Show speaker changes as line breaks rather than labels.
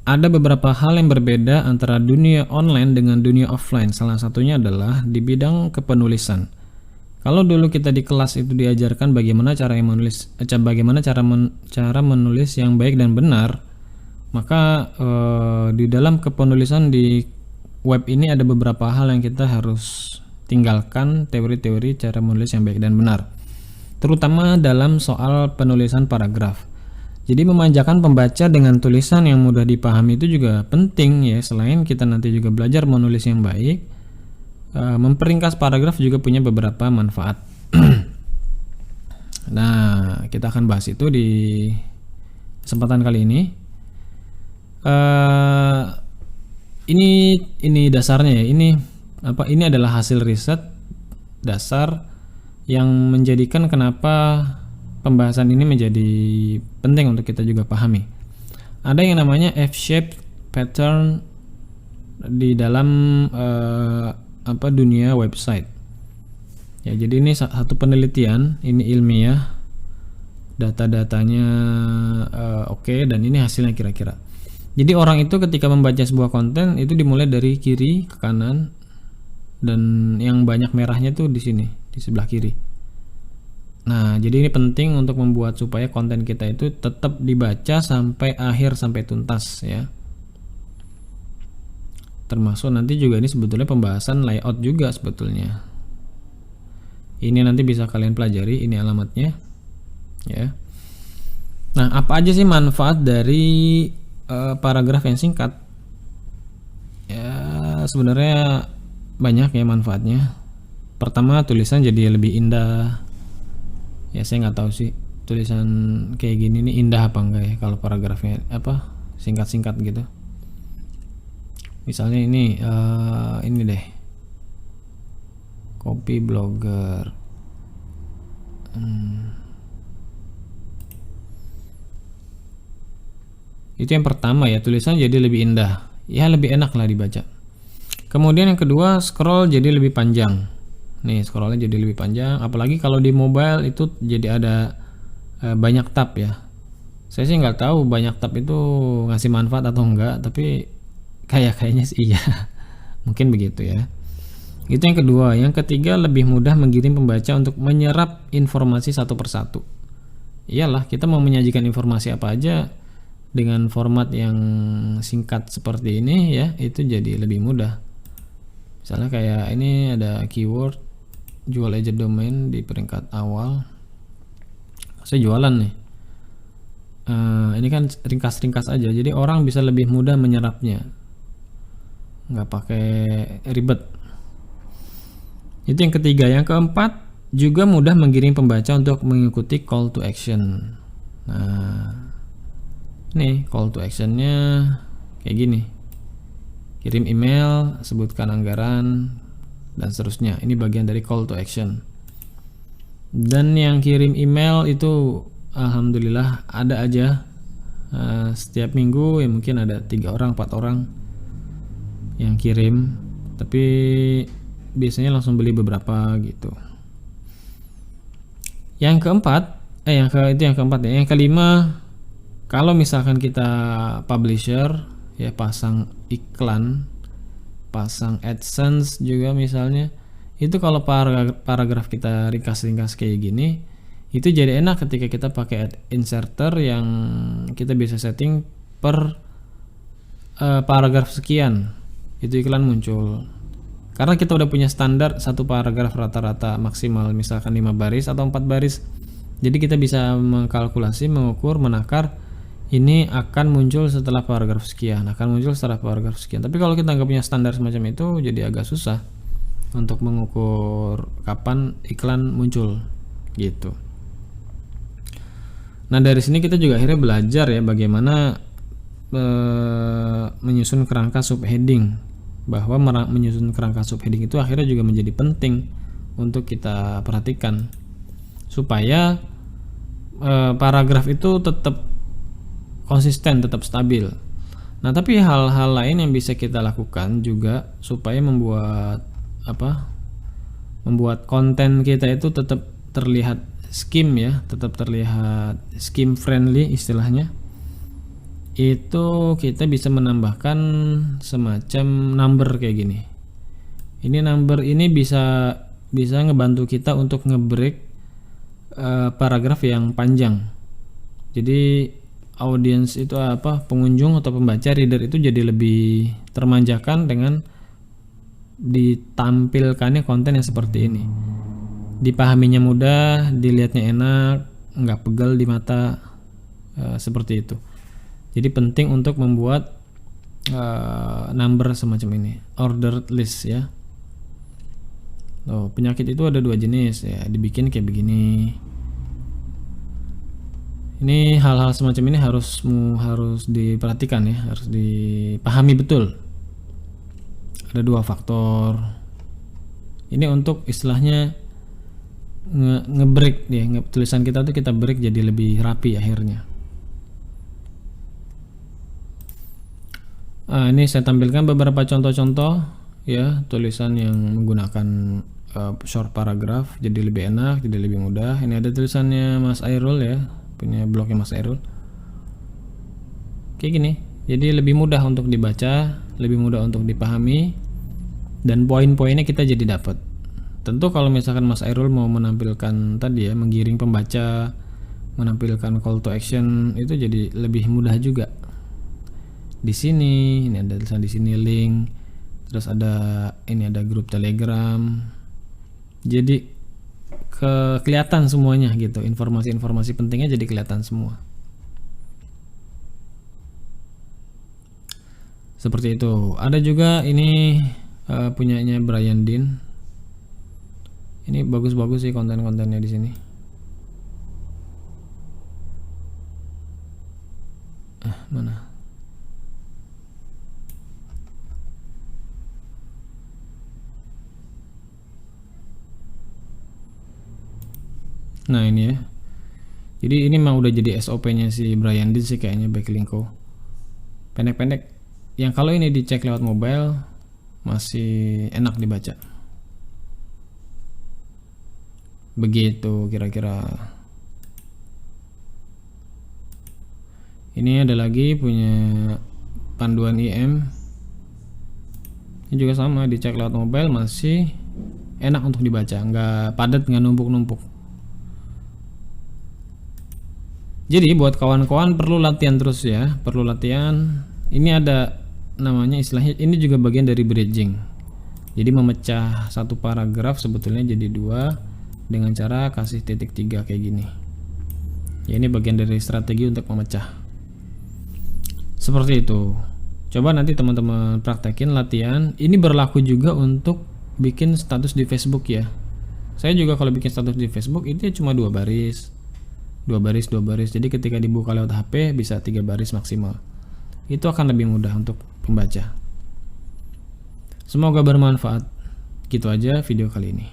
ada beberapa hal yang berbeda antara dunia online dengan dunia offline. Salah satunya adalah di bidang kepenulisan. Kalau dulu kita di kelas itu diajarkan bagaimana cara menulis, bagaimana cara menulis yang baik dan benar, maka di dalam kepenulisan di web ini ada beberapa hal yang kita harus tinggalkan, teori-teori cara menulis yang baik dan benar, terutama dalam soal penulisan paragraf. Jadi memanjakan pembaca dengan tulisan yang mudah dipahami itu juga penting ya. Selain kita nanti juga belajar menulis yang baik, memperingkas paragraf juga punya beberapa manfaat. Nah, kita akan bahas itu di kesempatan kali ini. Ini dasarnya ya. Ini adalah hasil riset dasar yang menjadikan kenapa pembahasan ini menjadi penting untuk kita juga pahami. Ada yang namanya F-shaped pattern di dalam dunia website. Ya, jadi ini satu penelitian, ini ilmiah, data-datanya oke, dan ini hasilnya kira-kira. Jadi orang itu ketika membaca sebuah konten itu dimulai dari kiri ke kanan, dan yang banyak merahnya tuh di sini, di sebelah kiri. Nah, jadi ini penting untuk membuat supaya konten kita itu tetap dibaca sampai akhir, sampai tuntas ya. Termasuk nanti juga ini sebetulnya pembahasan layout juga sebetulnya. Ini nanti bisa kalian pelajari, ini alamatnya ya. Nah, apa aja sih manfaat dari paragraf yang singkat? Ya, sebenarnya banyak ya manfaatnya. Pertama, tulisan jadi lebih indah. Ya, saya nggak tahu sih tulisan kayak gini nih indah apa enggak ya kalau paragrafnya singkat-singkat gitu. Misalnya ini deh, copy blogger. Itu yang pertama ya, tulisan jadi lebih indah, ya lebih enak lah dibaca. Kemudian yang kedua, scroll jadi lebih panjang. Nih, scrollnya jadi lebih panjang, apalagi kalau di mobile itu jadi ada banyak tab ya. Saya sih nggak tahu banyak tab itu ngasih manfaat atau enggak, tapi kayaknya sih iya. Mungkin begitu ya. Itu yang kedua. Yang ketiga, lebih mudah menggiring pembaca untuk menyerap informasi satu persatu. Iyalah, kita mau menyajikan informasi apa aja dengan format yang singkat seperti ini ya, itu jadi lebih mudah. Misalnya kayak ini ada keyword jual aja domain di peringkat awal. Saya jualan nih. Ini kan ringkas-ringkas aja, jadi orang bisa lebih mudah menyerapnya, nggak pakai ribet. Itu yang ketiga. Yang keempat, juga mudah menggiring pembaca untuk mengikuti call to action. Nah, nih call to actionnya kayak gini: kirim email, sebutkan anggaran, dan seterusnya. Ini bagian dari call to action. Dan yang kirim email itu alhamdulillah ada aja. Setiap minggu ya mungkin ada 3 orang 4 orang yang kirim, tapi biasanya langsung beli beberapa gitu. Yang keempat, itu yang keempat ya. Yang kelima, kalau misalkan kita publisher ya, pasang iklan, pasang AdSense juga misalnya, itu kalau paragraf kita ringkas-ringkas kayak gini, itu jadi enak ketika kita pakai ad inserter yang kita bisa setting per paragraf sekian, itu iklan muncul. Karena kita udah punya standar satu paragraf rata-rata maksimal misalkan 5 baris atau 4 baris, jadi kita bisa mengkalkulasi, mengukur, menakar ini akan muncul setelah paragraf sekian, akan muncul setelah paragraf sekian. Tapi kalau kita nggak punya standar semacam itu, jadi agak susah untuk mengukur kapan iklan muncul gitu. Nah, dari sini kita juga akhirnya belajar ya bagaimana menyusun kerangka subheading, bahwa menyusun kerangka subheading itu akhirnya juga menjadi penting untuk kita perhatikan supaya paragraf itu tetap konsisten, tetap stabil. Nah, tapi hal-hal lain yang bisa kita lakukan juga supaya membuat konten kita itu tetap terlihat skim ya, tetap terlihat skim friendly istilahnya. itu kita bisa menambahkan semacam number kayak gini. Ini number ini bisa ngebantu kita untuk ngebreak paragraf yang panjang. Jadi audiens itu pengunjung atau pembaca, reader itu jadi lebih termanjakan dengan ditampilkannya konten yang seperti ini. Dipahaminya mudah, dilihatnya enak, nggak pegal di mata, seperti itu. Jadi penting untuk membuat number semacam ini, ordered list ya. Penyakit itu ada 2 jenis ya, dibikin kayak begini. Ini hal-hal semacam ini harus diperhatikan ya, harus dipahami betul. Ada 2 faktor. Ini untuk istilahnya ngebreak ya, tulisan kita tuh kita break jadi lebih rapi akhirnya. Ini saya tampilkan beberapa contoh-contoh ya, tulisan yang menggunakan short paragraph jadi lebih enak, jadi lebih mudah. Ini ada tulisannya Mas Airul ya, punya blognya Mas Airul. Kayak gini, jadi lebih mudah untuk dibaca, lebih mudah untuk dipahami, dan poin-poinnya kita jadi dapat. Tentu kalau misalkan Mas Airul mau menampilkan tadi ya, menggiring pembaca, menampilkan call to action, itu jadi lebih mudah juga. Di sini ini ada tulisan di sini link, terus ada grup Telegram, jadi kelihatan semuanya gitu, informasi-informasi pentingnya jadi kelihatan semua seperti itu. Ada juga ini punyanya Brian Dean, ini bagus-bagus sih konten-kontennya di sini. Mana? Nah ini ya, jadi ini mah udah jadi SOP-nya si Brian Dean sih kayaknya, Backlinko pendek-pendek, yang kalau ini dicek lewat mobile masih enak dibaca. Begitu kira-kira. Ini ada lagi punya panduan IM, ini juga sama, dicek lewat mobile masih enak untuk dibaca, nggak padat, nggak numpuk-numpuk. Jadi buat kawan-kawan perlu latihan terus ya, perlu latihan. Ini ada namanya istilahnya, ini juga bagian dari bridging. Jadi memecah satu paragraf sebetulnya jadi 2 dengan cara kasih titik 3 kayak gini. Ya ini bagian dari strategi untuk memecah. Seperti itu. Coba nanti teman-teman praktekin latihan. Ini berlaku juga untuk bikin status di Facebook ya. Saya juga kalau bikin status di Facebook itu cuma 2 baris. 2 baris. Jadi ketika dibuka lewat HP bisa 3 baris maksimal. Itu akan lebih mudah untuk pembaca. Semoga bermanfaat. Gitu aja video kali ini.